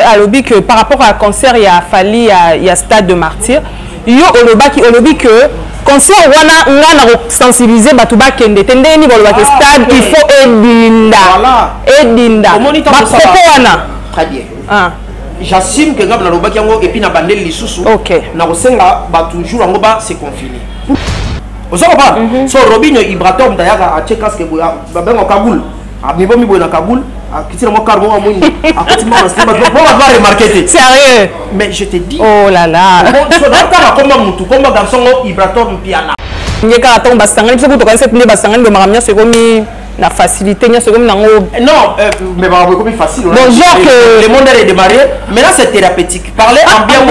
alobi que par rapport à concert il y a fallu il y a stade de martyr yo olobi que concert wana ngana sensibiliser batu ba kende tendeni bolo ba stade il faut edinda ba propos wana très bien j'assume que ngabla lobaki yango et puis na bandeli lisusu na kosenga ba toujours yango ba se confiner ozoko pas so Robinho Ibratom dayaka a check casque ba bengo Kaboul a niveau mi na Kaboul a kitira mo car mo amoni a kotima na stade ba va remarquer sérieux mais je te dis oh là là so data comme mutu comme garçon Ibratom piana ngeka to basangani biso to kanisa tinde basangani do maramia se komi na facilité nya se komi nango non mais ba comme facile bon genre que le monde est démarré maintenant c'est thérapeutique parler en bien ou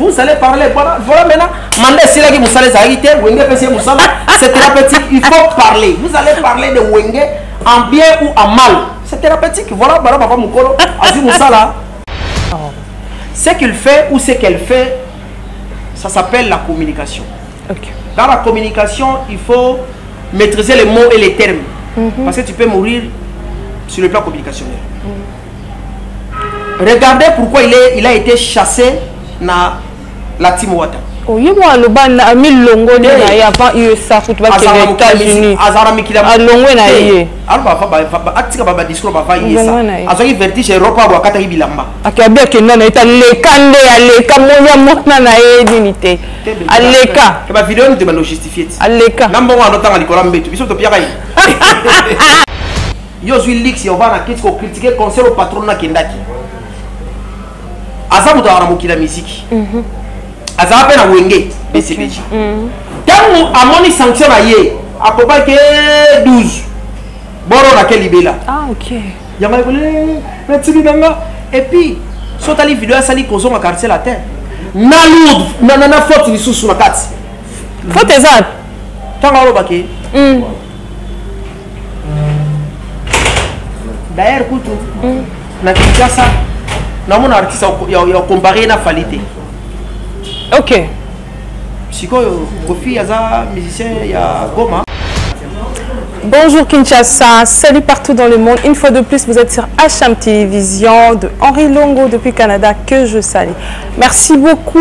vous allez parler voilà maintenant mandé c'est là qui vous allez arrêter wenge pese vous savez c'est thérapeutique il faut parler vous allez parler de wenge en bien ou en mal c'est thérapeutique voilà bara papa mukolo azi musala ce qu'il fait ou ce qu'elle fait ça s'appelle la communication. Dans la communication, il faut maîtriser les mots et les termes. Parce que tu peux mourir sur le plan communicationnel. Regardez pourquoi il a été chassé dans la Team Wata. Oui, moi, le ban a mis longo de la avant USA pour les États-Unis. A longo na yé. Alba fa atika baba discours baba yesa. Azoki vertige Europa wa kata bilamba. Akabia ke nana eta lekande aleka moya mona na yé dignité. Aleka. Ke ba vidéo ni te ba justifier. Aleka. Nambo wa ndota ngalikola mbetu. Biso to pia kai. Yo zui lix yo bana kiti ko critiquer conseil au patron na kendaki. Azamu ta mukila musique. Aza pe na wenge BCBG. Tangu amoni sanction na ye akoba ke 12. Boro na ke libela. Ah OK. Yama ikole na tiki danga et puis sotali vidéo sali kozo ma quartier la terre. Na lourd na faute ni sous na kati. Faute ezat. Tanga lo bake. D'ailleurs kutu. Na Kinshasa na mon artiste ya comparer na qualité. OK. Sikoyo Kofi Aza musicien ya Goma. Bonjour Kinshasa, salut partout dans le monde. Une fois de plus, vous êtes sur HM Télévision de Henri Longo depuis Canada que je salue. Merci beaucoup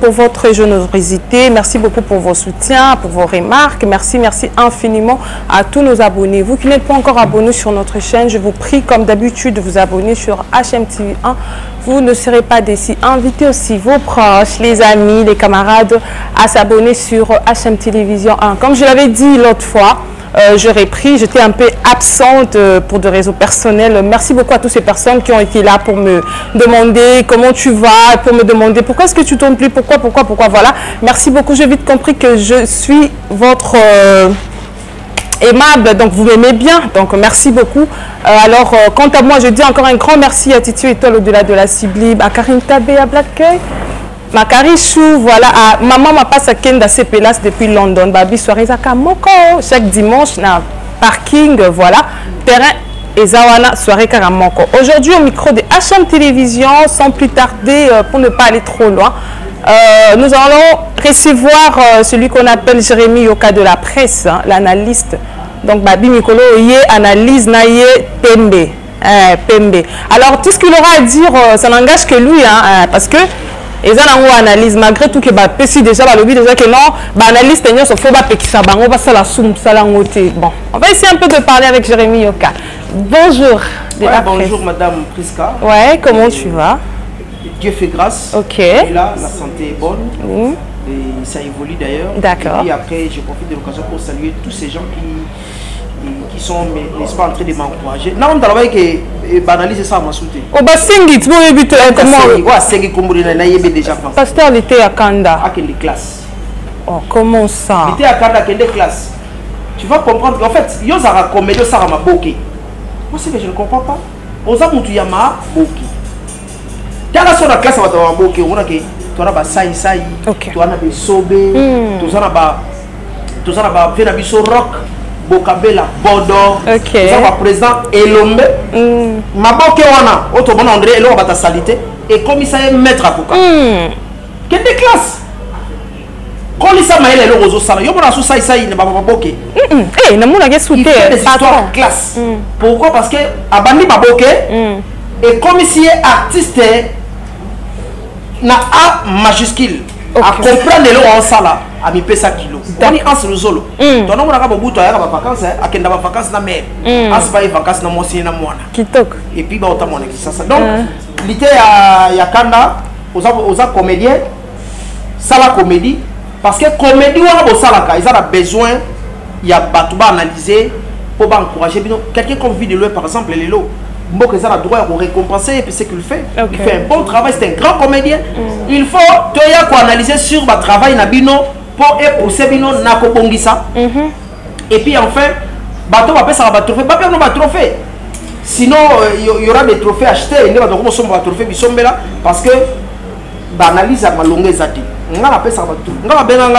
pour votre générosité, merci beaucoup pour vos soutiens, pour vos remarques. Merci infiniment à tous nos abonnés. Vous qui n'êtes pas encore abonnés sur notre chaîne, je vous prie comme d'habitude de vous abonner sur HMTV1. Vous ne serez pas déçus. Invitez aussi vos proches, les amis, les camarades à s'abonner sur HM Télévision 1. Comme je l'avais dit l'autre fois, j'étais un peu absente pour des raisons personnelles. Merci beaucoup à toutes ces personnes qui ont été là pour me demander comment tu vas, pour me demander pourquoi est-ce que tu tournes plus, pourquoi, voilà. Merci beaucoup, j'ai vite compris que je suis votre aimable, donc vous m'aimez bien, donc merci beaucoup. Alors, quant à moi, je dis encore un grand merci à Titi Étoile au-delà de la Ciblib, à Karine Tabé, à Blackeuil. Makari Chou, voilà, maman m'a passé à Kenda CPLAS depuis London. Babi soirée à Moko, chaque dimanche, na parking, voilà. Terrain et Zawana, soirée Karamoko. Aujourd'hui, au micro de HM Télévision, sans plus tarder, pour ne pas aller trop loin, nous allons recevoir celui qu'on appelle Jérémy Yoka de la presse, hein, l'analyste. Donc, Babi Mikolo, yé analyse naye Pembe. Pembe. Alors, tout ce qu'il aura à dire, ça n'engage que lui, hein, parce que et ça on analyse malgré tout que bah si déjà bah lobby déjà que non bah analyse tenir se faut pas pekisa bango ba ça la soum ça la ngoté. Bon, on va essayer un peu de parler avec Jérémy Yoka. Bonjour. Bonjour madame Priska. Ouais, comment tu vas? Dieu fait grâce. OK. Et là la santé est bonne. Et ça évolue d'ailleurs. D'accord. Et après je profite de l'occasion pour saluer tous ces gens qui sont n'est-ce pas en train de m'encourager. Non, on travaille que banaliser ça m'a sauté. Oh bah singit, vous évitez comment? Ouais, c'est que comme on a yébé déjà. Pasteur était à Kanda. À quelle classe? Oh comment ça? Il était à Kanda quelle classe? Tu vas comprendre qu'en fait, yo zara comédie ça m'a boqué. Moi c'est que je ne comprends pas. Oza mutu yama boqué. Tala sur la classe va t'avoir boqué. On a que tu as ba sai, tu as na be sobé, tu as na ba vena biso rock. Bokabela Bodo, ça président Elombe, Maboke wana, autrement André Elo va ta salité et commissaire maître à Pouka. Quelle des classes? Quand il s'est maillé le roseau sala, yo mona sous ça il ne va pas boquer. Eh, na mona que souté. Des histoires classe. Pourquoi? Parce que abandi Maboke, et comme si artiste na A majuscule à comprendre le en sala à mi pesa kilo on y anse le solo donc on a beaucoup à vacances à kenda vacances na mer as pas vacances na mosi na mwana kitoko et puis ba autant mon ça donc l'idée ya kanda aux comédien sala comédie parce que comédie on a beau sala ils ont besoin il y a batouba analyser pour encourager quelqu'un comme vit de loin par exemple les lots Mbok a le droit de récompenser et puis c'est qu'il fait. Il fait un bon travail, c'est un grand comédien. Il faut analyser sur le travail Nabino pour pousser Bino Nako Bongisa. Et puis enfin, bateau va passer à un trophée. Pas un trophée. Sinon, il y aura des trophées achetés. Il y aura des trophées parce que l'analyse a malongé Zati. On a appelé ça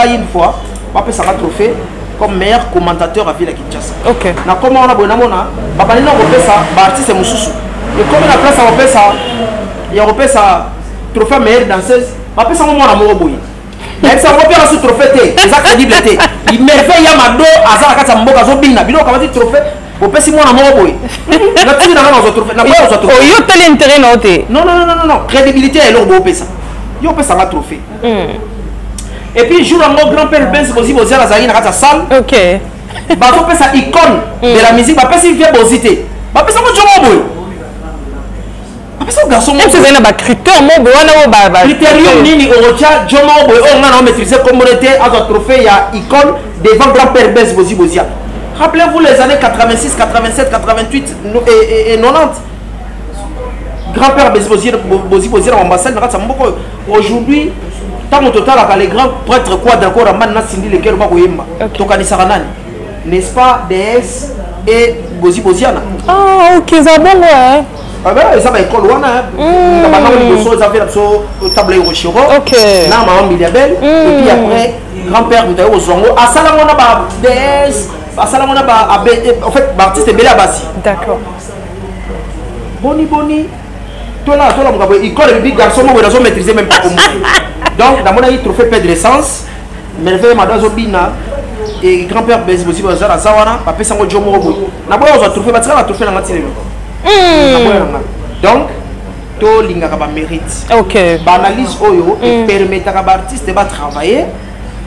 une fois, on a appelé ça un trophée comme meilleur commentateur à Ville Kinshasa. Ok. Na comment on a bonamona, papa ni na repé ça, ba artiste mususu. Et comme la place a repé ça, il y a repé ça trophée meilleure danseuse, papa ça moment na mo boy. Mais ça repé ce trophée té, ça crédibilité. Il merveille ya mado azala kata mboka zo bina, bino kamati trophée, repé si moi na mo boy. Na tini na na zo trophée, na ba zo trophée. Oh yo tel intérêt na oté. Non, crédibilité est lo repé ça. Yo repé ça ma trophée. Et puis jour mon grand-père Ben aussi bosia la zaïna dans la salle. OK. Bah faut faire ça icône de la musique, bah pas si vient bositer. Bah pas ça mon jomo boy. Bah pas ça garçon. Même c'est un critère mon boy na ba. Critérium nini orocha jomo boy on a maîtrisé communauté à notre trophée il y a icône devant grand-père Ben aussi bosia. Rappelez-vous les années 86, 87, 88 et 90. Grand-père Bozi bosia en ambassade na Tsamboko aujourd'hui tant au total les grands prêtres quoi d'accord à man Sindi lesquels va koyemba tokanisa kanani n'est-ce pas DS et Bozi Boziana. Ah OK ça bon ouais. Ah ben ça va école wana na banana de choses avec la table Hiroshiro. OK. Na maman Miliabel et puis après grand-père Mutayo Ozongo à Salamona ba DS à Salamona ba en fait artiste Bela Basi. D'accord. Boni toi là mon il colle le big garçon moi je maîtriser même pas comme donc dans mon avis trophée paix de l'essence merveille madame Zobina et grand-père Bézi aussi bazara zawana papa sango jomo boy na boyo za trophée batira la trophée na matile donc to linga ka ba mérite OK ba analyse oyo et permettre ka ba artiste ba travailler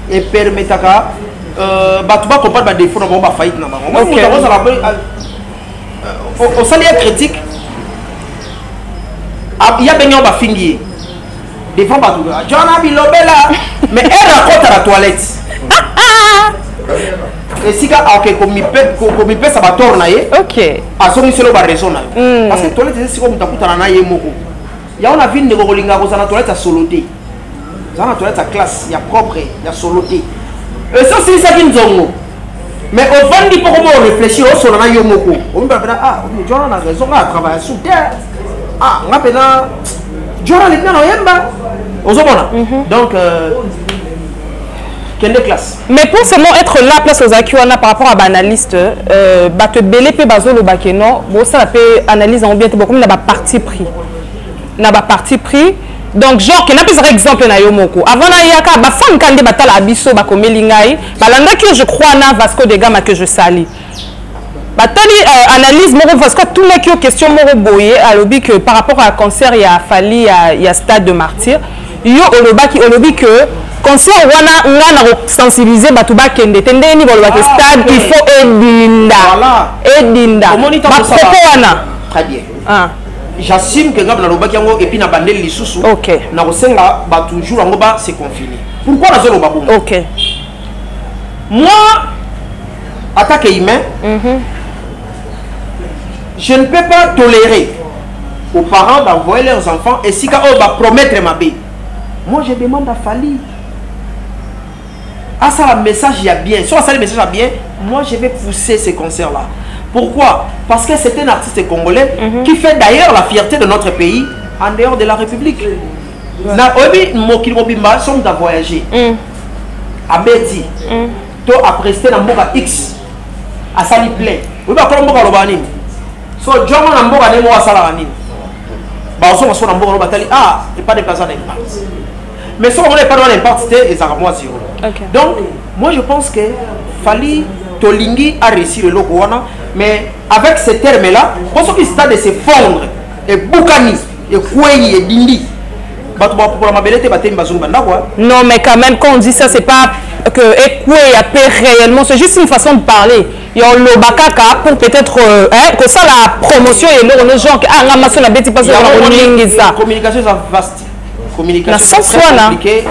et permettre ka ba to ba comprendre ba défaut na ba faillite na ba moi on ça au salaire critique il y a bien un fingier devant Batou. John Abilobela, mais elle raconte à la toilette. Et si comme il peut ça va tourner. OK. À son seul raison parce que toilette c'est comme ta putain na yemoko. Il y a une ville de Rolinga dans la toilette à soloté. Dans la toilette à classe, il y a propre, il y a soloté. Et ça c'est ça qui nous ont. Mais au fond du comment on réfléchit au sol na yemoko. On va dire ah, John a raison à travailler sous terre. Ah, on appelle là. John les bien yemba. Donc, quelle classe. Mais pour seulement être là, place aux Akiwana par rapport à l'analyste, te belé pe bazolo bakeno, bon ça peut analyse en bien beaucoup na ba parti pris. Na ba parti pris. Donc genre que na plus exemple na yomoko. Avant na yaka ba femme kande batala abiso ba komelingai, ba landa que je crois na Vasco de Gama que je sali. Batali analyse moro parce que tous les qui ont question moro boye à lobby que par rapport à cancer il y a fallu il y a stade de martyr. Yo olobi que concert wana ngana sensibiliser batuba kende tendeni boloba que stade il faut edinda ba propos wana très bien j'assume que ngaba na lobaki yango et puis na bandeli lisusu OK na kosenga ba toujours yango ba se confiner pourquoi na zolo babou OK moi attaque humain je ne peux pas tolérer aux parents d'envoyer leurs enfants et si on va promettre ma bille. Moi, je demande à Fali. Ah, ça, le message, il y a bien. Soit ça, le message, il y a bien. Moi, je vais pousser ces concerts-là. Pourquoi? Parce que c'est un artiste congolais qui fait d'ailleurs la fierté de notre pays en dehors de la République. Nous sommes à voyager. À Beti. Tu as presté dans Mboka X. À Sali Plein. Oui, bah, comment Mboka Lobani? So, John Mboka Nemo à Salarani. Bah, on se voit dans Batali. Ah, il n'y a pas de place à l'impact. Mais si on n'est pas dans l'impact, c'était les Aramois zéro. Donc, moi je pense que Fali Tolingi a réussi le logo. Mais avec ces termes-là, pour ceux qui stade de se fondre et Boukani et Kouéni et Dindi. Non, mais quand même, quand on dit ça, c'est pas que Ekoué a paix réellement, c'est juste une façon de parler. Il y a le bakaka pour peut-être que ça, la promotion et les gens qui ont ramassé la bêtise parce que la communication est vaste. Communication est compliquée.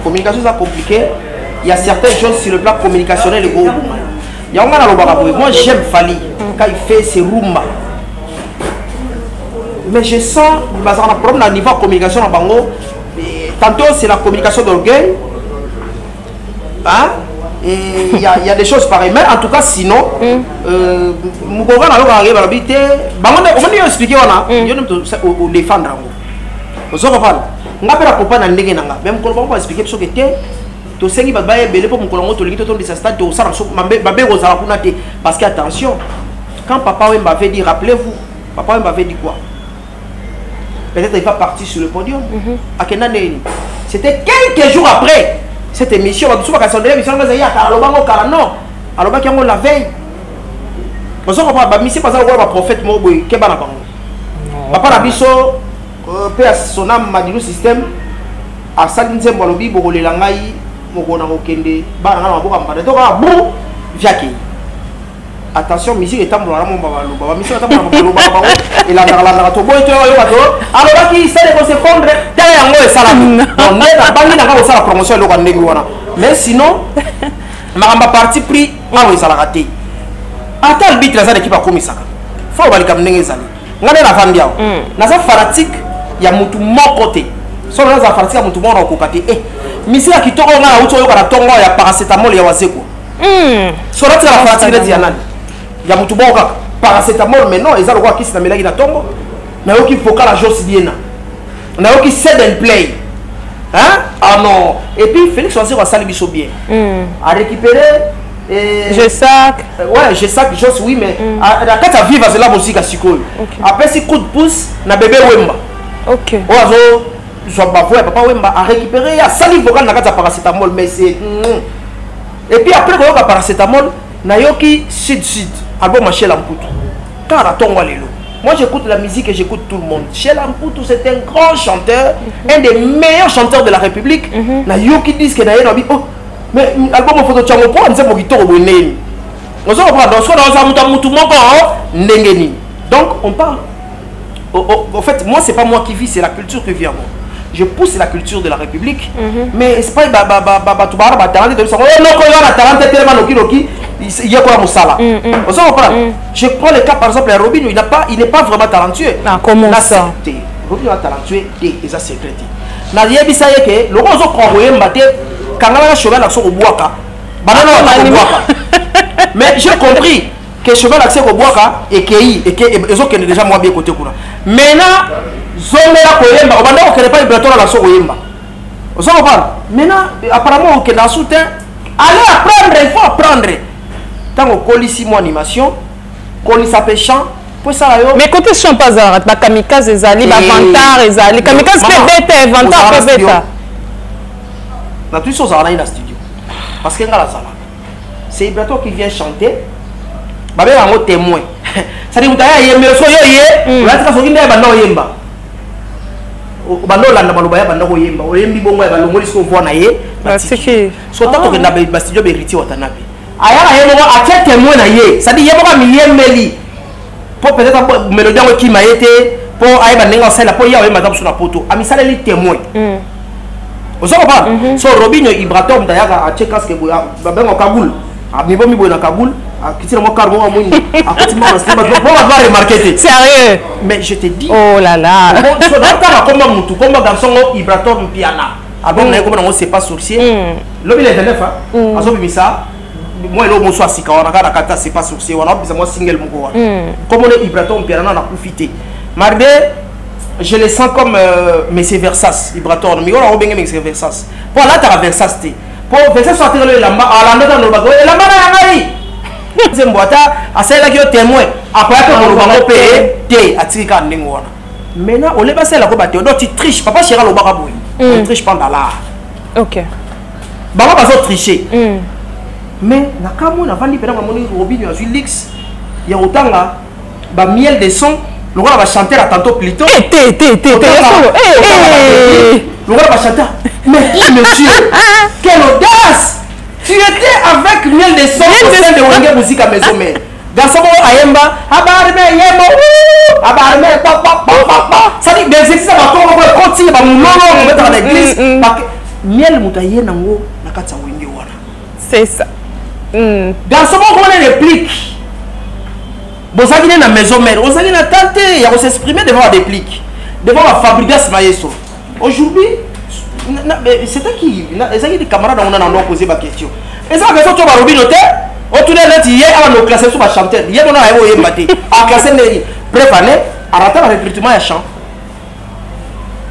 Communication est compliquée. Il y a certaines choses sur le plan communicationnel. Il y a moi, j'aime Fali quand il fait ses rumba. Mais je sens un problème au niveau de la communication en Bango. Tantôt c'est la communication d'orgueil. Hein? Et il y a des choses pareilles. Mais en tout cas, sinon, on va expliquer, on défendre. Vous savez, on va pas comprendre même quand on va expliquer ce que c'est. Tu sais qu'il va y avoir pour mon collègue, tu limite ton stade, tu sais, parce que attention, quand papa m'avait dit, rappelez-vous, papa m'avait dit quoi? Peut-être il va partir sur le podium. C'était quelques jours après cette émission. La veille. Prophète papa Nabiso, père son âme m'a dit le système. À Salinze Mbalobi, Bogole Langai, Mogona Mokende, Barana Boka, bon, Viaki. Attention, musique est en train de mission et la tobo et alors qui sait de se fondre derrière moi et salami. On est à Bangui n'a pas la promotion de mais sinon, ma parti pris, ah oui, ça l'a raté. Attends, le bit la équipe a commis ça. Faut aller comme Nengezali. Ngane la Vandia. Nasa fanatique, il y a mon côté. Sur la fanatique, il y a mon tout monde en côté. Eh, Missila qui tourne là, où tu as la tonga, il y a paracétamol, il y a waseko. Sur la fanatique, il y a il y a mutu boka paracétamol mais non ils ont quoi qui se n'amène na tongo na yo qui foka la chose bien na yo qui set and play hein ah non et puis Félix Oazir va saluer biso bien à récupérer je sac ouais je sac chose oui mais à quand ça vive c'est la musique à sikoyo après si coup de pouce na bébé Wemba ok oazo soit bavoye papa Wemba à récupérer à saluer vocal na quand ça paracétamol mais c'est et puis après quand on paracétamol na yo qui sud album Michel Amputu. Moi j'écoute la musique et j'écoute tout le monde. Michel Amputu c'est un grand chanteur, un des meilleurs chanteurs de la République. Na yo qui disent que d'ailleurs oh mais album photo chango pour on sait pour guitare au nez. On se reprend dans ce qu'on a mutu ndengeni. Donc on parle. En fait moi c'est pas moi qui vis, c'est la culture qui vit à moi. Je pousse la culture de la République, mais c'est pas tu vas il y a quoi Moussala. Je prends le cas par exemple à Robin, il n'est pas vraiment talentueux. Ah, comment ça? Robin est talentueux et il a secrété. Na yebi ça y est que le rozo provoyé mbaté quand on a cheval l'accès au boaka. Banana au boaka. Mais j'ai compris que cheval l'accès au boaka et que ils ont déjà moi bien côté courant. Maintenant Zomera Koyemba, on va dire pas Ibraton à la Soyemba. Vous savez pas? Maintenant, apparemment, on est dans soutien. Allez apprendre, il faut apprendre. Tant qu'on colle 6 mois d'animation, colle sa péchant, pour ça. Mais côté chant pas ça, la kamikaze ezali, la vantar ezali, kamikaze peut bête, vantar peut bête. La toute chose en a dans studio. Parce que c'est Ibraton qui vient chanter. Babé en témoin. Ça dit, vous avez yembe, soyez, vous avez dit, vous avez yemba. Bandolanda malobaya bandako yemba oyembi bongo ya balongoli so vona ye batiki so tato ke na ba studio beriti watanabe aya yemo a tete témoin na ye ça dit yemo ka miyemeli pour peut-être mélodie ngo ki mayete pour aye banenga sala pour ya oyemba tapo sur la poto amisala li témoin vous savez pas so Robinho Ibratom dayaka a chekas ke babengo Kagoul a mi bomi boina Kagoul a kitira mo karbo mo ni a kitimo na sema pour avoir remarqué sérieux mais je te dis oh là là so dans comme mutu comme garçon Ibratom piana avant na comme on sait pas sorcier lobi les élèves azo bimisa moi le bonsoir sika on a kata c'est pas sorcier on a besoin moi single moko comme on est Ibratom piana na profiter marde je le sens comme mais c'est Versas Ibratom mais on a bien mais c'est Versas pour là tu Versas pour Versas sortir le lamba à la dans le bateau et lamba na ngai Zemboata a celle qui est témoin après que on va payer té à tika ndingo wana maintenant on les passer la ko bateau donc tu triches papa chéra lo baka boy on triche pas là OK baba bazo tricher mais na kamo na vandi pena moni Robinho azui lix ya otanga ba miel de son Le roi va chanter à tantôt plutôt. Le roi va chanter. Mais monsieur, quelle audace! Tu étais avec Miel de Son au sein de Wenge Musique à Maison Mère. Dans ce moment, Ayemba, Abarme, Yemo, Abarme, papa. Ça dit, mais c'est ça, on va continuer, on va mettre dans l'église. Miel Moutaye Nango, Nakata Wenge Wana. C'est ça. Dans ce moment, on réplique. Vous avez dans la Maison Mère, vous avez tenté de s'exprimer devant la réplique, devant la Fabrigas Maestro. Aujourd'hui, c'était qui? Les des camarades on a posé ma question. Et ça, question tu vas robinoter. On tourne là, hier, on a classé sur ma chanteur. Hier, on a eu maté. À classer les bref année, à rater le recrutement à chant.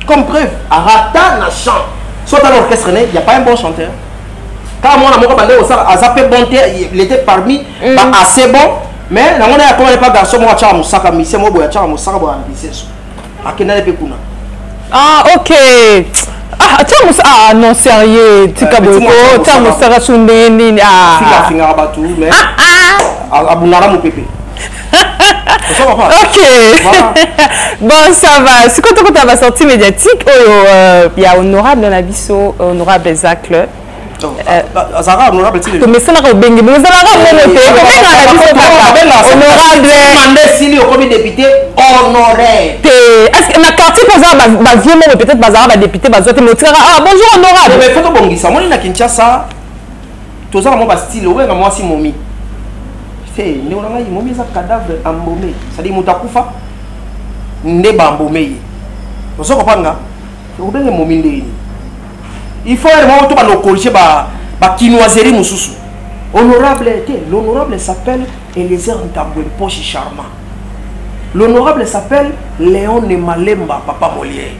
Comme preuve, à rater le chant. Soit dans l'orchestre, il n'y a pas un bon chanteur. Quand moi, on a zappé bon terre, il était parmi assez bon. Mais on a comment pas garçon, moi, tu as mon sac à misser, moi, tu as mon sac à misser. À quel âge est-ce? Ah, ok. Ah non, sérieux. Tu as mon sac à sounder. Ah, ok. Bon, ça va. C'est quand tu as sorti médiatique, il y a honorable dans Abisso, honorable Zacle. Zara honorable tu mais ça n'a pas bengi mais ça n'a pas honorable mandé au comité député honoré est-ce que na quartier pour ça va vieux peut-être bazara va député bazote mais ah bonjour honorable mais photo bongi ça moi na Kinshasa tous ça moi ba style ouais moi si momi c'est ne on a momi ça cadavre embaumé ça dit mutakufa ndeba embaumé vous ça comprendre nga bengi momi ndeni. Il faut vraiment corriger la quinoiserie moussou. Honorable, l'honorable s'appelle Eliezer Ntambwe Pochi Charma. L'honorable s'appelle Léon Nemalemba Papa Molière.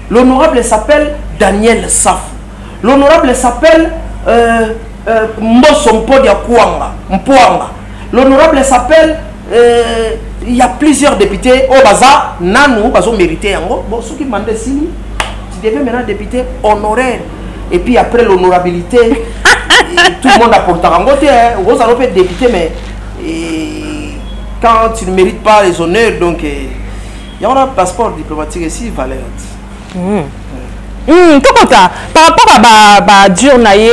L'honorable s'appelle Daniel Saf. L'honorable s'appelle Mbosompo Diakwanga Mpoanga. L'honorable s'appelle il y a plusieurs députés au Baza Nanou Bazo mérité yango. Bon ceux qui mandaient si tu devais maintenant député honoraire. Et puis après l'honorabilité, tout le monde apporte un côté. Vous allez être député, mais quand tu ne mérites pas les honneurs, donc il y aura un passeport diplomatique ici, Valère. Par rapport à dur naïe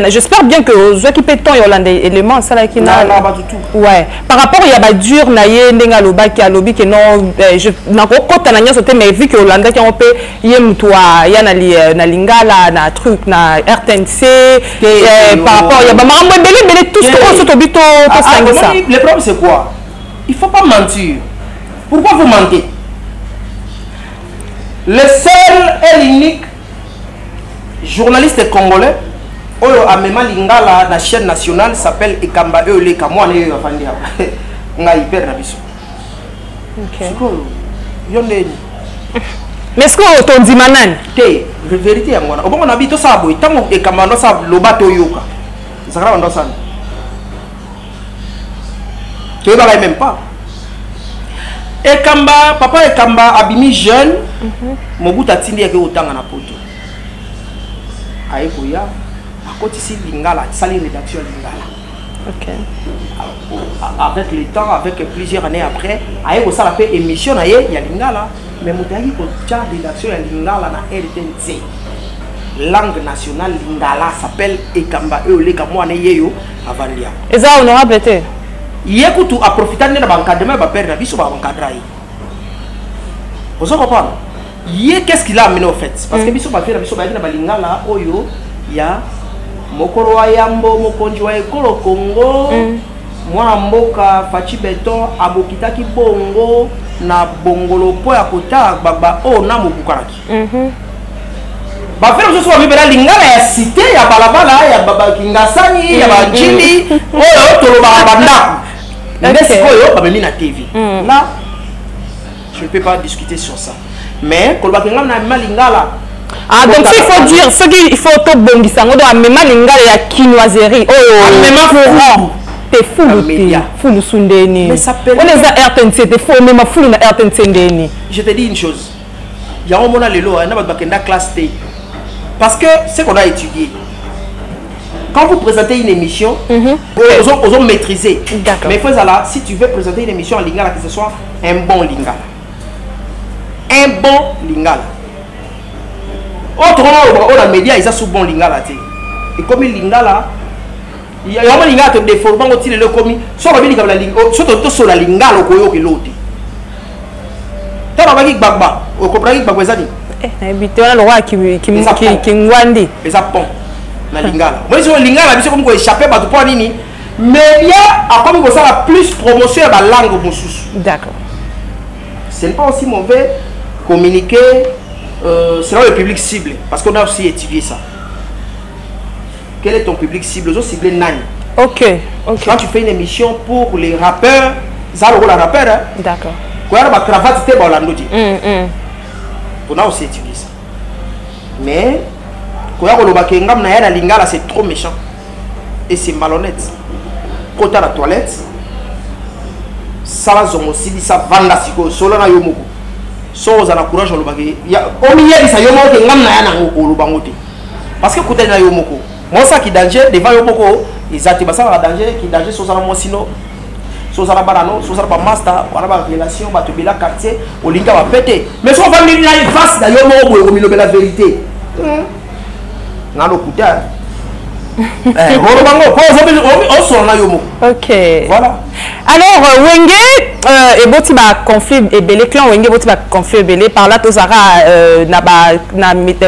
j'espère bien que vous qui peut ton hollandais élément ça là qui n'a pas du tout. Ouais par rapport il y a dur naïe ndengaloba qui a lobby que non je n'a pas côté na nyoso mais vu que hollandais qui on peut yemtwa ya na lingala na truc na RTNC par rapport il y a ba marambo belé tout ce qu'on se tobito tout ça. Le problème c'est quoi? Il faut pas mentir. Pourquoi vous mentez? Le seul et l'unique journaliste congolais oyo amema lingala la chaîne nationale s'appelle Ekamba Eoleka moi na yo afandi hapa nga hyper na biso. OK. Yonde mais est-ce que ton dit manan té vérité yango na obongo na bito sa boy tango Ekamba ndo sa lobato yoka zakara ndo sana tu vas même pas. Ekamba, papa Ekamba abimi jeune, Mobutu atindi yake otanga na poto. Ayekoya, akoti si lingala, sali rédaction lingala. OK. Avec le temps, avec plusieurs années après, ayeko sala pe émission na ye ya lingala, mais mutaki ko tcha rédaction ya lingala na RTNC. Langue nationale lingala s'appelle Ekamba Eoleka moi na yeyo avandia. Eza honorable té. Yekutu a profité de l'encadrement de père Nabiso va encadrer. Vous comprenez? Qu'est-ce qu'il a amené au fait? Parce que Biso va faire Nabiso va dire na lingala oyo ya mokoro wa yambo mokonji wa ekolo Congo mwana mboka fachi beton abokitaki bongo na bongolo po ya kota baba o na mobukaraki. Ba faire ce soit bibela lingala ya cité ya balabala ya baba kingasani ya banjili oyo toloba bandaku. TV. Là, je ne peux pas discuter sur ça. Mais, quand on a lingala. Ah, donc il faut dire, ce qu'il faut tout bon, il faut dire, même lingala ya quinoiserie. Oh, même fou. T'es fou, t'es fou, sundeni. Mais ça peut. On les a RTNC, t'es fou, même fou na RTNC ndeni. Je te dis une chose. Il y a un moment lelo, on a classe T. Parce que ce qu'on a étudié, quand vous présentez une émission, vous ont maîtrisé. Mais il faut là, si tu veux présenter une émission en lingala, que ce soit un bon lingala. Un bon lingala. Autrement, on a média, ils ont sous bon lingala. Et comme lingala, il y a un lingala qui est déformant, il est commis. Soit on a dit que la lingala, surtout sur la lingala, on a dit que l'autre. Tu as dit que Bagba, on comprend que Bagba est allé. On a le roi qui ngwandi. Et ça pont. Na lingala. Moi je lingala biso comme ko échapper ba to point nini. Média a comme ça la plus promotion la langue mosusu. D'accord. Ce n'est pas aussi mauvais communiquer selon le public cible parce qu'on a aussi étudié ça. Quel est ton public cible? Ils ont ciblé Nani. OK. Quand tu fais une émission pour les rappeurs, ça le rôle de rappeur hein. D'accord. Quoi la cravate te ba landoti. On a aussi étudié ça. Mais c'est trop méchant et c'est malhonnête. Quand à la toilette, ça va aussi ça vanda siko solo na yomoko. So za na courage le bagé. Ya au milieu de ça yomoko ngam na ya na ngolo bangote. Parce que côté na yomoko. Moi ça qui danger devant yomoko, ils a tibasa la danger qui danger so ça mo sino. So ça barano, so ça pas master, on a ba relation ba to bila quartier, o linga va péter. Mais so va venir na face da yomoko ko mi la vérité. Ok. Voilà. Alors, Wenge, et Botiba conflit et belé, clan Wenge Botiba conflit et belé, par là, Tozara,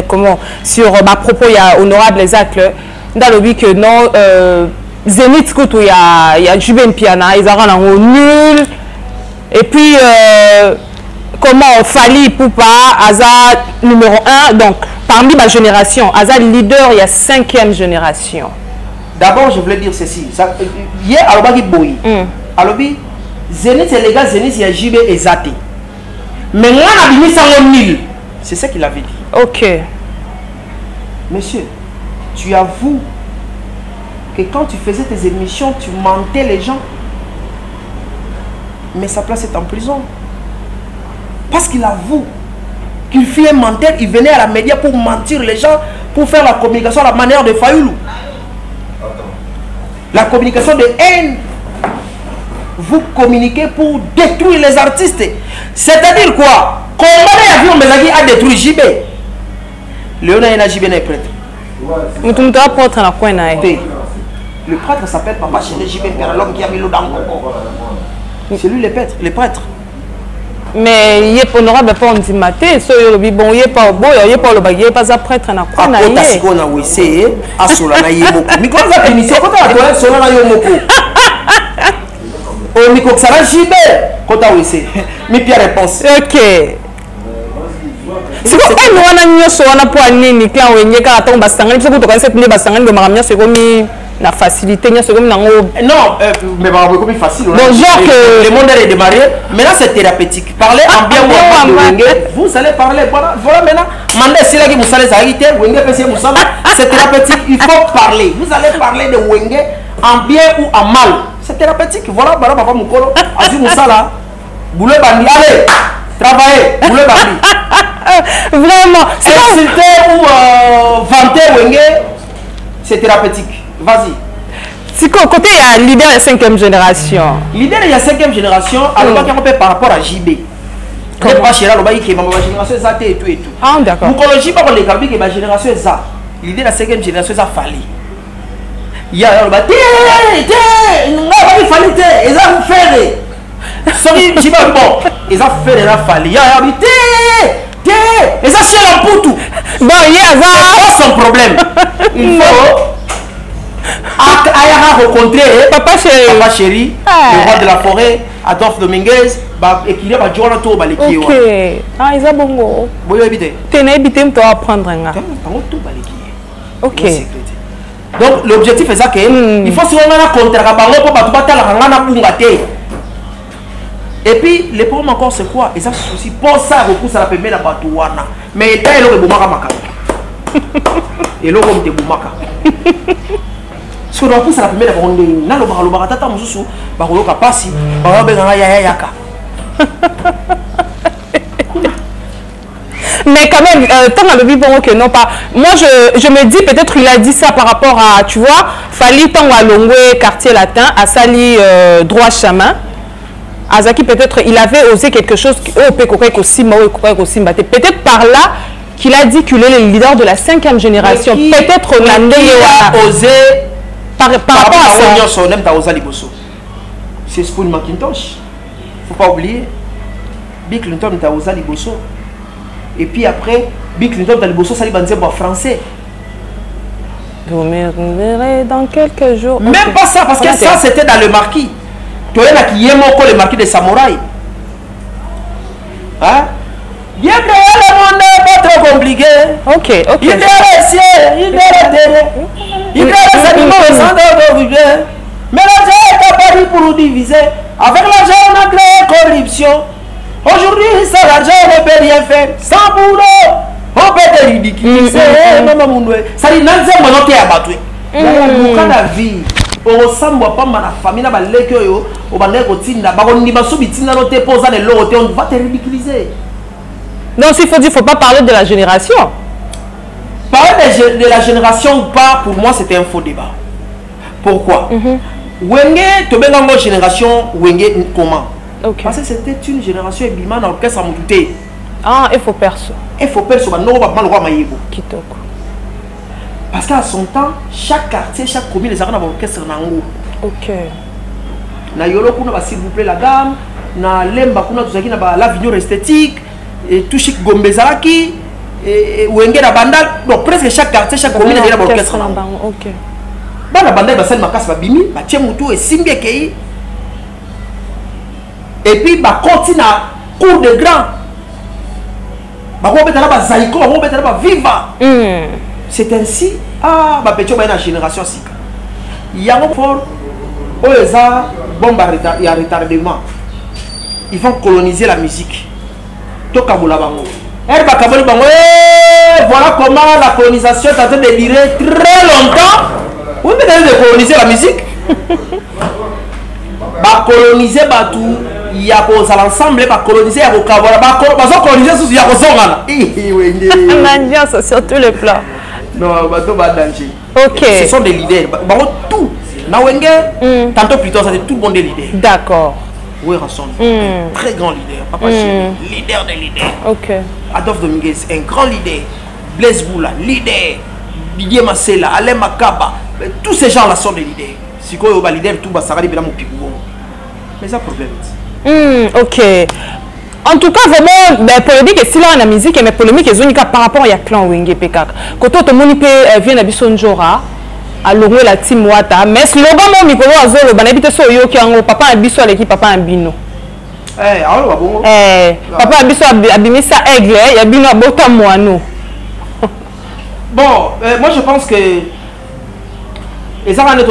comment, sur ma propos, il y a honorable les actes, dans le but que non, Zénith, il y a Juben Piana, ils ont nul, et puis, comment Fali Poupa, Azad numéro 1, donc, parmi ma génération, Azad leader, il y a 5e génération. D'abord, je voulais dire ceci. Hier, Alobi Boy. Alobi, Zénith, c'est les gars, Zénith, il y a JB et Zate. Mais là, on a mis ça en 1000. C'est ça qu'il avait dit. Ok. Monsieur, tu avoues que quand tu faisais tes émissions, tu mentais les gens. Mais sa place est en prison. Parce qu'il avoue qu'il fut un menteur, il venait à la média pour mentir les gens, pour faire la communication à la manière de Fayoulou. La communication de haine. Vous communiquez pour détruire les artistes. C'est-à-dire quoi? Comment l'avion a détruit JB? Léona JB n'est prêtre. Le prêtre s'appelle Papa Chéri JB, l'homme qui a mis l'eau dans le coco. C'est lui le prêtre. Mais il est honorable pour on dit maté, so il bon il est pas beau, il est pas le bagage, pas un prêtre na quoi na yé. Parce qu'on a wissé à sola na yé beaucoup. Mais quand ça finit, c'est quand la toilette sola na yé beaucoup. Oh micro ça va JB quand tu as wissé. Mais puis réponse. OK. C'est quoi elle wana nyoso wana po nini clan wenye ka to basangani parce que to connaissez ne basangani de maramia c'est comme la facilité nya c'est comme nango. Non, mais bah comme facile. Donc genre que le monde est démarré. Maintenant c'est thérapeutique. Parlez en bien ou en mal. Vous allez parler. Voilà maintenant. Mandez c'est là que vous allez s'arrêter. Wenge PC Moussala. C'est thérapeutique. Il faut parler. Vous allez parler de Wenge en bien ou en mal. C'est thérapeutique. Voilà, voilà papa Moukolo. Aziz Moussala. Boulot bandi. Allez, travaillez. Boulot bandi. Vraiment. Insulter ou vanter Wenge, c'est thérapeutique. Vas-y. Si côté il y a leader de 5e génération. Leader il y a 5e génération, alors qu'on peut par rapport à JB. Comme pas chez là, le qui est ma génération Zate et tout et tout. Ah d'accord. Moukologie pas les calbi que ma génération Za. Leader de la 5e génération ça fallait. Il y a le bâti, non pas fallait te, ils ont fait. Sorry, JB bon, ils ont fait la fallait. Il y a habité. Et ça c'est l'amputu. Bon, il y a ça. C'est son problème. Il faut Ayara rencontré Papa Chéri, le roi de la forêt, Adolphe Dominguez, équilibre à Joana Tour Baleki. Ok. Ah, ils ont bongo. Vous y habitez? Tu n'as habité, tu dois apprendre. Ok. Donc l'objectif est ça que il faut se rendre contre la pour battre la. Et puis le problème encore c'est quoi? Et ça aussi pour ça beaucoup ça la permet la batouana. Mais il y a le boumaka maka. Et le roi de boumaka. Ce qu'on a poussé la première fois, on a le baratata mususu, barolo kapasi, barolo benga ya yaka. Mais quand même, tant à le bon, ok, non pas. Moi, je me dis, peut-être il a dit ça par rapport à, tu vois, Fali tant à Longwe, quartier latin, à Sali, droit chemin. Azaki, peut-être, il avait osé quelque chose, peut-être par là, qu'il a dit qu'il est le leader de la 5e génération. Peut-être on a osé par rapport à ça. C'est Spoon Macintosh. Faut pas oublier. Bill Clinton est osé Liboso. Et puis après, Bill Clinton est Liboso, ça est français. Vous me verrez dans quelques jours. Même okay. Pas ça, parce que ça c'était dans le marquis. Tu es là qui aime encore le marquis des samouraïs. Hein? Bien que le monde n'est pas trop compliqué. Ok. Il est resté, il est terre. Il est les animaux au centre de vivre. Mais l'argent est apparu pour nous diviser. Avec l'argent, on a créé corruption. Aujourd'hui, sans l'argent, on ne peut rien faire. Sans boulot, on peut te ridiculiser. Ça dit, non, c'est mon qui est abattu. Il y a beaucoup de vie. On ressemble pas à la famille, on va te ridiculiser. Non, s'il faut dire, il ne faut pas parler de la génération. Parler de la génération ou pas, pour moi, c'était un faux débat. Pourquoi? Wenge, tu as une génération, Wenge, comment? Parce que c'était une génération ébimane dans laquelle ça m'a douté. Ah, il faut perso. Il faut perso, mais non, on va pas le roi Maïbo. Kitoko. Parce qu'à son temps, chaque quartier, chaque commune, les arènes avaient orchestre nango. Ok. Na yolo kuna s'il vous plaît la gamme, na lemba kuna tuzaki na la vigno esthétique et tout chic gombezaki et wenge na bandal. Donc presque chaque quartier, chaque commune avait orchestre nango. Ok. Ba na bandal ba sel makasi ba bimi, ba tie mutu et simbi kei. Et puis ba continue na cour de grand. Ba ko betala ba zaiko, ba ko betala ba viva. C'est ainsi, bah petit on la génération si. Il y a un fort, oh les a il y a retardement. Ils vont coloniser la musique. Toka boula bango. Elle va kaboli bango. Voilà comment la colonisation est en train de durer très longtemps. Oui, mais d'ailleurs de coloniser la musique. Bah coloniser bah tout. Il y a pour l'ensemble, bah coloniser, il y a pour kaboli, bah coloniser sous il y a pour zongana. L'ambiance sur tous les plans. Non, bateau va danger. Ok. Ce sont des leaders. Tout. Nawenge, tantôt plus tard, ça c'est tout le monde des leaders. D'accord. Oui, Rasson. Très grand leader. Papa leader des leaders. Ok. Adolphe Dominguez, un grand leader. Blaise Boula, leader. Didier Massela, Alain Makaba. Tous ces gens-là sont des leaders. Si quoi, il leader, tout va s'arrêter dans mon pigou. Mais ça, problème. Ok. En tout cas, vraiment, ben, polémique est si là la musique, mais polémique est unique par rapport à clan Wenge Pekak. Quand tout le monde vient à Bissonjora, à l'orée la team Wata, mais slogan mon micro à Zolo, ben habite sur Yoki en papa a biso à l'équipe papa a bino. Papa a biso a bimisa aigle, il y a bino à bota moano. Bon, moi je pense que les arènes de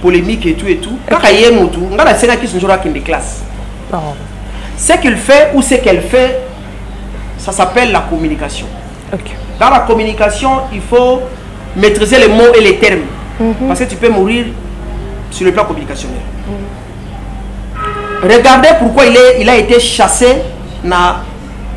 polémique et tout, quand il y a un tout, on a la scène qui sont toujours à des classes. Ce qu'il fait ou ce qu'elle fait, ça s'appelle la communication. Okay. Dans la communication, il faut maîtriser les mots et les termes. Parce que tu peux mourir sur le plan communicationnel. Regardez pourquoi il a été chassé dans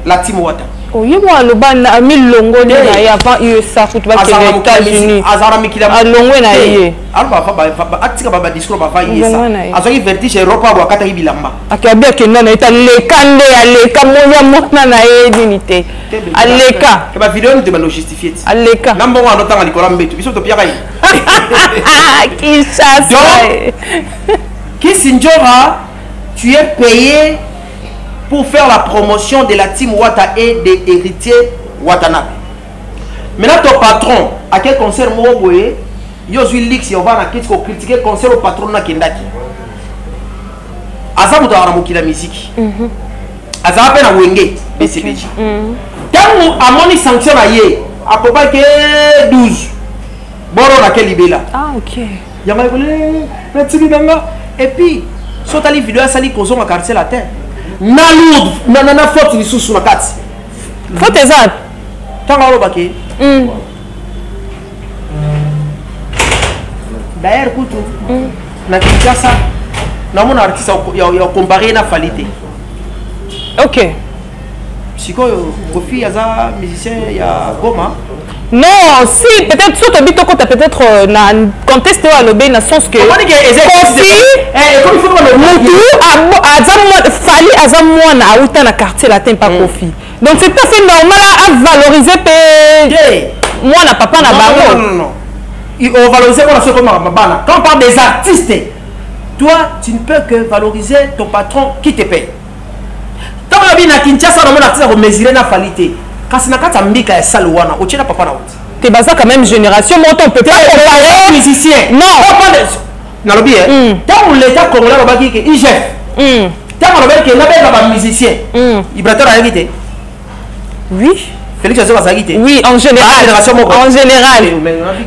la Team Wata. Oui, moi, le ban a mis longo de avant USA pour les États-Unis. A longo na yé. Alors atika baba discours baba yesa. Azoki vertige Europe wa kata ibilamba. Akabia kenda na ita lekande aleka moya mokna na yé dinité. Aleka. Ke ba vidéo ni te bando justifier. Aleka. Nambo wa notanga likola mbetu. Biso to piaka yi. Qui chasse. Kisinjora, tu es payé pour faire la promotion de la team Wata et des héritiers Watanabe. Maintenant, ton patron, à quel concert moi voyez, yo suis lix, on va critiquer le concert au patron na kendaki. Azamu ta ramuki la musique. Azamu pe na wenge BCBJ. Tant à moni sanction na ye, à peu près que 12. Boro na quel libela. Ah OK. Yama volé, petit bidanga et puis sota li vidéo sali kozo ma quartier la terre. Na lourde na faute ni sous la carte. Faute exact. Tanga lo baki. D'ailleurs kutu. Na Kinshasa na mon artiste ya comparer na qualité. OK. sikoyo Kofi aza musicien ya Goma. Non, si peut-être sur ton bito quand peut-être na contesté à l'obé na sens que Kofi mutu fali azamwa na autant na quartier latin pas Kofi. Donc c'est tout à fait normal à valoriser moi na papa na bango. Non. On valoriser comme ça comme bana. Quand on parle des artistes, toi tu ne peux que valoriser ton patron qui te paye. Tant que na Kinshasa na mon artiste ko mesurer na qualité. Kasi na kata mbika ya saluana, ochena papa na wuti. T'es basé quand même génération, moi on peut pas comparer musicien. Non. Na lobi tant l'état congolais ba ki ke IGF. Tant lobi ke na ba musicien. Ibrator a évité. Oui. Félix Joseph a évité. Oui, en général. En général.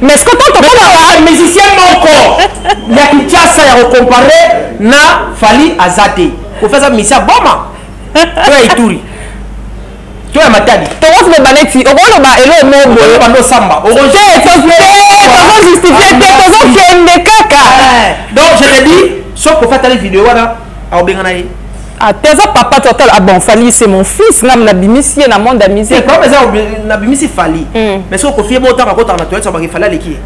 Mais est-ce que toi tu musicien encore. Il y a Kinshasa ya comparer na Fali Azate. Ko faire ça misia boma. Toi Ituri. Toi Matadi. Toi tu me baleti. O ko lo ba elo mo boyo ba no samba. O ko justifier tes kaka. Donc je te dis, sauf pour faire ta vidéo là, a obengana yi. Ah, t'es papa total. Ah bon, Fali c'est mon fils. Nam na bimisi na monde de musique. C'est comme ça na bimisi Fali. Mais ce qu'on fait bon temps quand on a toi ça va Fali leki.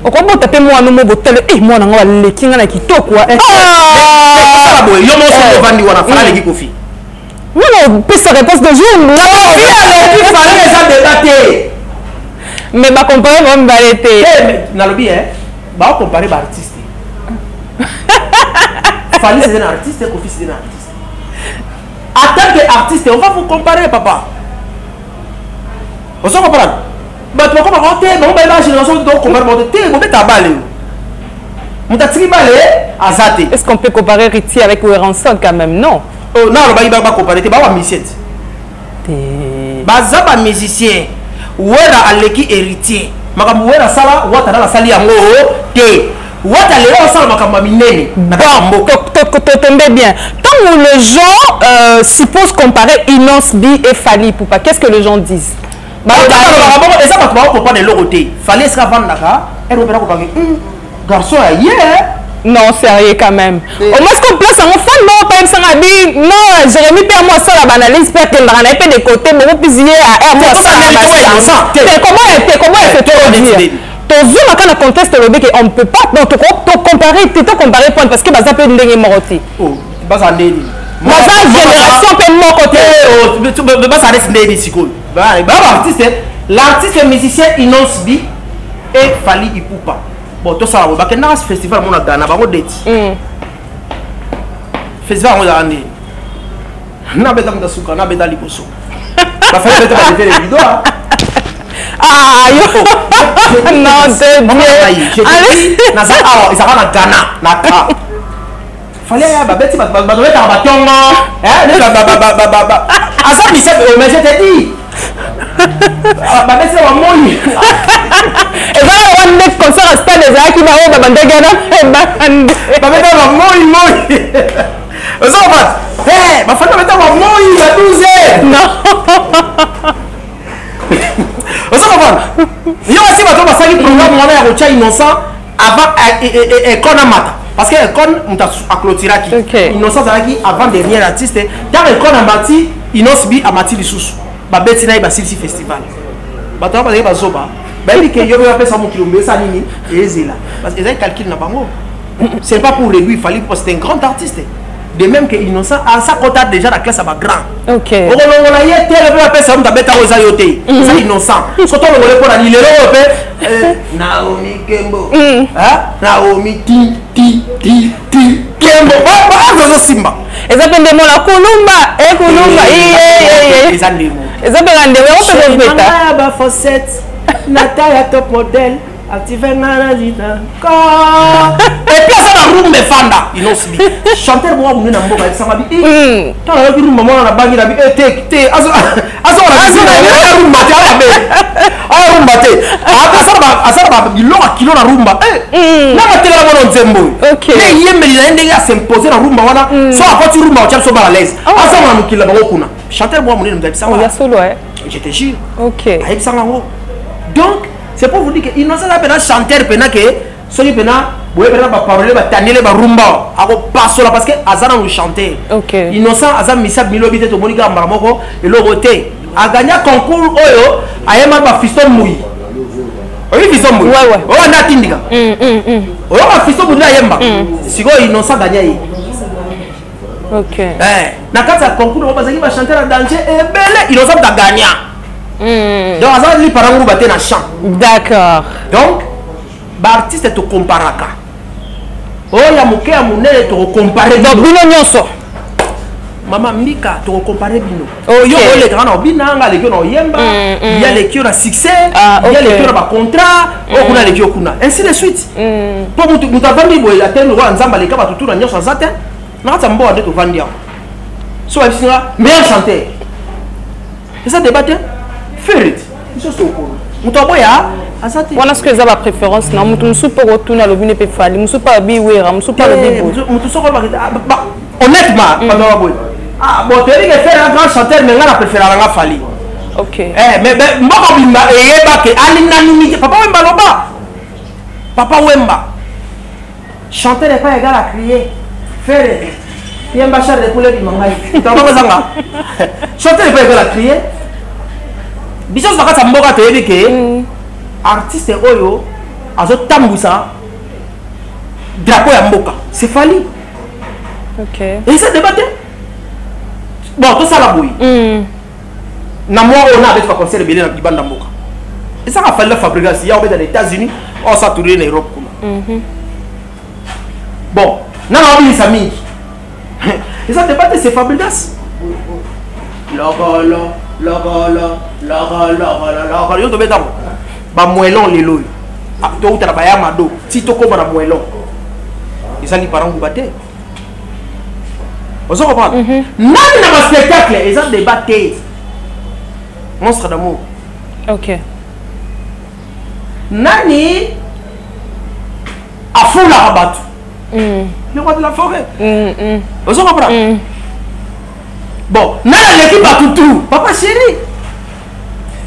O ko bota pe mo no mo botel moi na ngwa leki ngana kitoko. Ah! Boy, yo mo so vandi wana Fali leki Kofi. Non, plus sa réponse de jour. Non, il fallait les débattre. Mais ma comparer va me balayer. Dans le bien, bah comparer les artistes. Fallait c'est un artiste, Kofi c'est un artiste. En tant qu'artiste, on va vous comparer, papa. On s'en comprend. Bah tu vas comment on t'es, on va la génération de comparer, on t'es ta balle. On t'a tiré balle à Zate. Est-ce qu'on peut comparer Riti avec Weranson quand même? Non. Oh non, on va pas comparer, t'es pas un musicien. Baza ba musicien, wera aleki héritier. Makambo wera sala, wata na sali yango te. Wata lelo sala makambo minene. Bon, t'entendais bien. Tant où les gens supposent comparer Inos B et Fali Poupa, qu'est-ce que les gens disent? Bah, et ça va te comprendre de l'autre côté. Fali sera vendre là, elle va pas comparer. Garçon, hier. Non, sérieux quand même. Au moins, ce qu'on place en fan, non, pas ça a dit, non, Jérémy perd moi ça la banalise, perd qu'elle n'a pas de côté, mais vous puissiez à moi ça. Comment elle fait tout dire? Ton zoom quand on conteste le bec, on ne peut pas donc comparer, tu te comparer point parce que ça peut être morti. Oh, ça n'est pas. Ça génération peut mon côté. Tu peux pas ça reste né ici quoi. L'artiste musicien Inos B et Fali Ipupa. Bon, tout ça, on a un festival à Ghana, on a des festival on a andi. Na beta mtasuka, na beta liposo. La fête beta va faire des vidéos. Ah, yo. Non, c'est bien. Allez, na ça ah, ça va na Ghana, na ka. Fallait ya beti ba mettre ba tongo. Ba. Asa mi se mais je te dis. Ba beti wa moni. Et voilà, on met comme ça, reste des gens qui vont au Bandagana. Ba mettre wa moni. Ozo va. Eh, ba fallait mettre wa moni la 12. Non. Ozo va. Yo aussi ba to ba saki programme mwana ya kocha innocent avant ekona mata. Parce que ekona muta aklotira ki. Innocent zaki avant dernier artiste. Dans ekona mati, Inos B a mati lisusu. Ba beti na ba silsi festival. Ba to ba ba zoba. Bah il dit que yo va faire ça mon kilomètre ça nini et là parce que ils calculent na bango. C'est pas pour lui, il fallait parce que c'est un grand artiste. De même que Innocent à sa quota déjà la classe à grand. OK. On a y été le va ça on t'a bêta aux ayoté. Ça Innocent. Surtout on le pour la lilero Naomi Kembo. Hein? Naomi ti Kembo. Ba Simba. Ils appellent des mots la Kolumba, Kolumba. Ils ont des mots. Ils appellent des mots on peut le bêta. Ba Fossette. Natalia top modèle. Active Nanajita. Et puis ça la room me fanda. Inos B. Chanteur moi on na mboka ça m'a dit. Quand on a vu maman na bangi na bi te azo na room maté ala be. Room maté. Asa ba kilo na rumba. Na matela bono nzembo. OK. Mais yemeli na ndenge a s'imposer na rumba wana. So apoti rumba o so ba à l'aise. Asa na mukila ba kuna. Chanteur moi on na ça. Il y a solo ouais. Je te jure. OK. Aïe ça là. Donc c'est pour vous dire que Innocent a chanteur pena que celui pena boye bena ba parole ba tanele ba rumba ako pasola parce que azana nous chanter OK innocent azam misa milobi te to monika mbaramoko eloko te a gagné concours oyo ayema ba fiston mouyi oui fiston mouyi ouais o na tindika o ba fiston mouyi ayemba siko innocent gagné OK na kati ya concours o bazaki ba chanter la danger et belé innocent da gagné donc azana li parangu baté na chant d'accord donc ba artiste to comparaka oh ya moke ya monene to comparer donc bino nyonso mama mbika to comparer bino yo le grand binanga le kio no yemba il y a les qui ont succès il y a les qui ont ba contrat o kuna le kio kuna ainsi de suite pour mutu avandi boy la tenu wa nzamba le kaba tutu na nyonso zate na kata mbo ande to vandia so abisina meilleur chanteur et ça débattre fait isso so ko mutu aboya azate wana ce que za ba préférence na mutu musupo ko tuna lobine pe fali musupa bi wera musupa lobi mutu soko ba honnêtement pendant boy ah bon tu dis que faire un grand chanteur mais nga préfère la fali OK mais mboko bimba eyeba ke alinani papa wemba loba papa wemba chanter n'est pas égal à crier faire yemba char de poulet bimangai tamba zanga chanter n'est pas égal à crier biso zakata mboka to yebi ke artiste oyo azo tambusa drapeau ya mboka c'est fali OK et ça débatté bon tout ça la boui na moi on a avec pas concert belé na bibanda mboka et ça a fallu la fabrication ya dans les États-Unis on s'est tourné en Europe bon na na obi sami et ça débatté c'est Fabregas yo to beta ba moelon lelo to utala ba ya mado ti to ko ba moelon ezali parangu baté on se comprend nani na ba spectacle ezali débatté monstre d'amour OK nani afula rabat le roi de la forêt on se comprend bon nani l'équipe à toutou papa chéri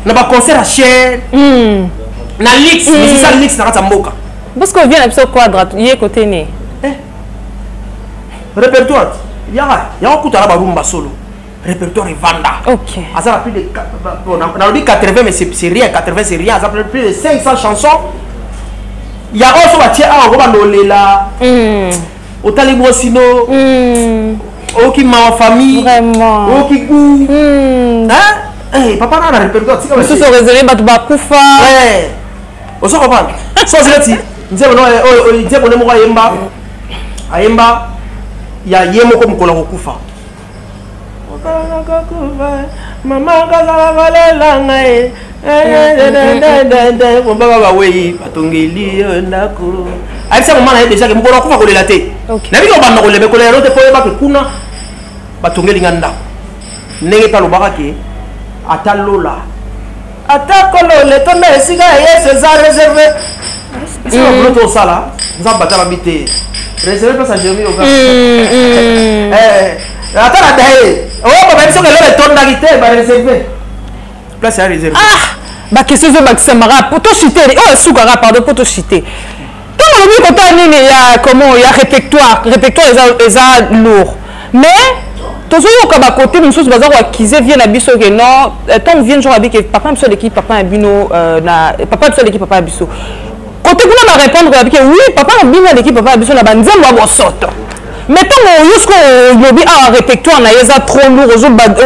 na ba concert à cher na lix mais c'est ça lix na mboka parce que vient l'épisode quadrate yé côté né répertoire ya okutala ba rumba solo répertoire vanda OK azala plus de on a dit 80 mais c'est rien 80 c'est rien azala plus de 500 chansons ya also ba tia a ba lolela otali bosino oki ma famille vraiment oki ku hein eh papa na répertoire tika ça se réservé ba kufa ouais on se comprend so zelati nzebo no nzebo ne mo ayemba ya yemo ko mkola kokufa mama kazala valela ngai baba ba wei batongeli ndako aisa mama na déjà ke mkola kokufa kolela te na biko banda kolebe kolela te poye ba ke kuna batongeli nganda ndenge ta lobaka ke atalola atakolole to na esika yesu za réservé c'est le bloto sala nzamba ta babité réservé pas Saint-Germain au gars attends la dae oh ba biso ke le tonda kité ba réservé place à réservé ba question zo ba samara poto chiter oh sukara pardon poto chiter quand on dit kota nini ya comment ya répertoire eza lourd mais toujours au ba côté une chose bazar wa kize vient na biso que non tant vient genre avec papa biso l'équipe papa abino na papa biso l'équipe papa biso côté kuna ba répondre avec oui papa abino l'équipe papa biso na banzembo abo soto mais tant jusqu'au lobby à répertoire na yeza trop lourd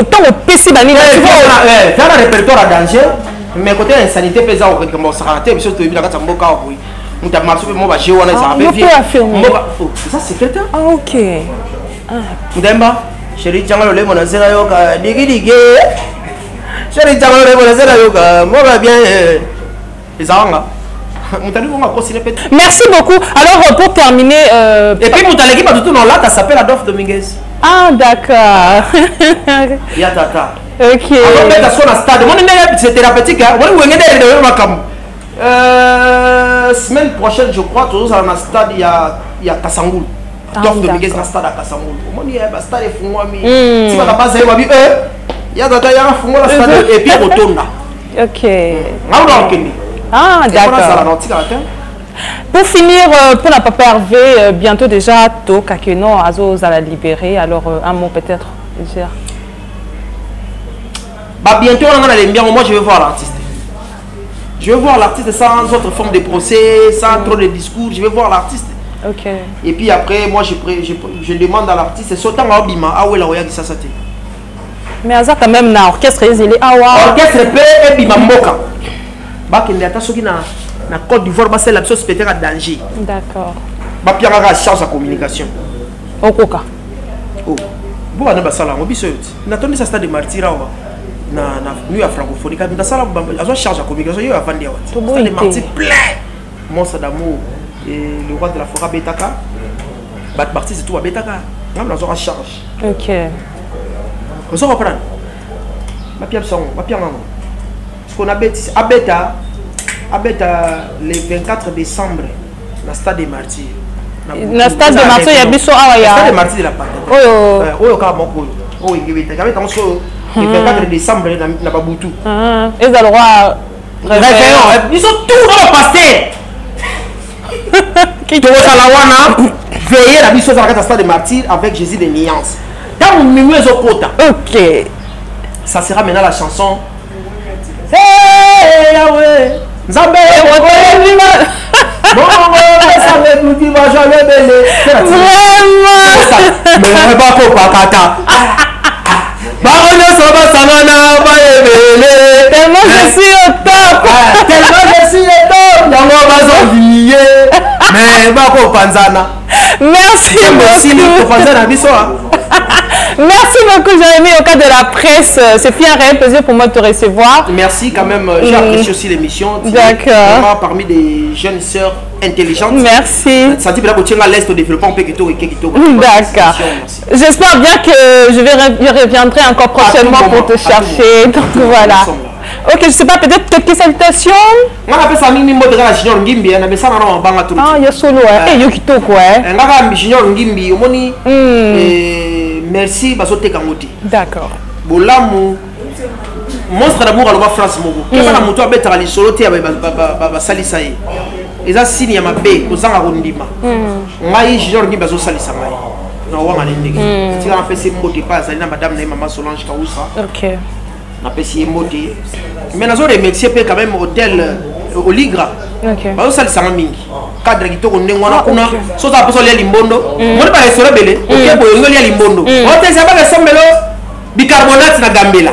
tant au PC bani faire un répertoire à danger mais côté insanité pesa au comme ça raté biso to bina kata mboka wa boy muta marso mo ba jewana ça va bien mboka ça c'est fait ah OK Mudemba chéri jangalo le mona zera yoka digi chéri jangalo le mona zera yoka moi va bien ezanga mutali bonga ko sile peut. Merci beaucoup. Alors pour terminer et puis mutali qui pas tout non là ça s'appelle Adolphe Dominguez. Ah d'accord. Ya tata. OK. Alors mettre sur la stade. Mon c'est thérapeutique hein. On est de makam. Semaine prochaine je crois toujours à la stade il y a Kasangul. Adolphe Dominguez na stade à Kasangul. Mon il y a stade fungwa mi. Si ba base ba bi ya tata ya fungwa la stade et puis rotonda. OK. Ngalo kendi. Ah d'accord. Pour finir, pour la papa Hervé, bientôt déjà, to Kakeno, Azo, à la libérer. Alors, un mot peut-être, Gérard. Bah, bientôt, on a les biens. Moi, je veux voir l'artiste. Je veux voir l'artiste sans autre forme de procès, sans trop de discours. Je veux voir l'artiste. Ok. Et puis après, moi, je demande à l'artiste, c'est sautant à Obima, ah ouais, la Oya qui ça saté. Mais Aza, quand même, na orchestre, il est awa. Orchestre, et Bima Moka. Bah, qu'il y a qui na Côte d'Ivoire, bah, c'est la chose peut-être à danger. D'accord. Bah, puis il y a une chance à communication. Okoka. Oh. Bon, on a pas ça là, on a on attend ça stade de martyr. Na nuit à francophonie quand dans ça là on charge à communication yo avant dia wat ça des martyrs plein monstre d'amour et le roi de la forêt Betaka bat parti c'est tout à Betaka on a besoin de charge. OK. On se reprend ma pierre son ma pierre maman ce qu'on a bêti abeta le 24 décembre na stade des martyrs na stade des martyrs ya biso awa ya stade des martyrs de la patrie oyo ka moko oyo ngibeta ka comme ça le 24 décembre, n'a pas boutou. Et ça le roi. Ils sont tous dans le pasteur. Qui doit veiller la mission de la stade de martyrs avec Jésus de Niance. Dans le milieu de Zokota. Ok. Ça sera maintenant la chanson. Hey Yahweh. Zambé. Mais pas pour Pakata. Tellement je suis au top. Tellement je suis au top. Mais merci beaucoup. Merci beaucoup Jérémy au cas de la presse. C'est un réel plaisir pour moi de te recevoir. Merci quand même. J'ai apprécié aussi l'émission. D'accord. Parmi des jeunes sœurs intelligentes. Merci. Ça dit que à l'est au développement D'accord. J'espère bien que je reviendrai encore prochainement pour te chercher. Donc voilà. Ok, je sais pas, peut-être quelques salutations. On appelle ça Mimi Modera Junior Ngimbi, on appelle ça dans Banga tout. Ah, il y a solo, et yo kitoko, On a Junior Ngimbi, omoni. Merci, basote Kamoti. D'accord. Bolamu. Monstre d'amour à la France Mogo. Qu'est-ce que la moto a bête à l'isolo, tu as salisaï. Et ça, signe à ma baie, aux Angarondima. Maï Junior Ngimbi, baso salisaï. Non, on va aller négatif. Tu as fait ces mots de pas, ça n'a madame Maman Solange Kaoussa. Ok. On a fait moté. Mais nous avons remercié quand même hôtel au Ligra. Ok. Parce que ça mingi. Cadre qui tourne n'engwana kuna. So ça peut aller limbondo. Moi pas restaurant belé. Ok boy ngoli limbondo. Hôtel ça va rester melo bicarbonate na gambela.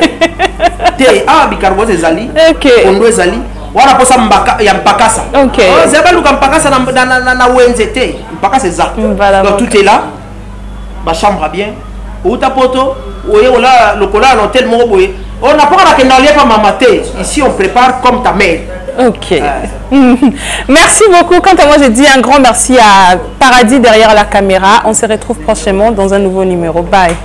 Te bicarbonate zali. Ok. Ondo zali. Wala posa mbaka ya mpakasa. Ok. C'est pas luka mpakasa na wenze te. Mpakasa za. Donc tout est là. Ma chambre bien. Outa poto. Oye ola lokola l'hôtel mo boy. On n'a pas qu'à n'aller pas m'amater. Ici, on prépare comme ta mère. Ok. Merci beaucoup. Quant à moi, je dis un grand merci à Paradis derrière la caméra. On se retrouve prochainement dans un nouveau numéro. Bye.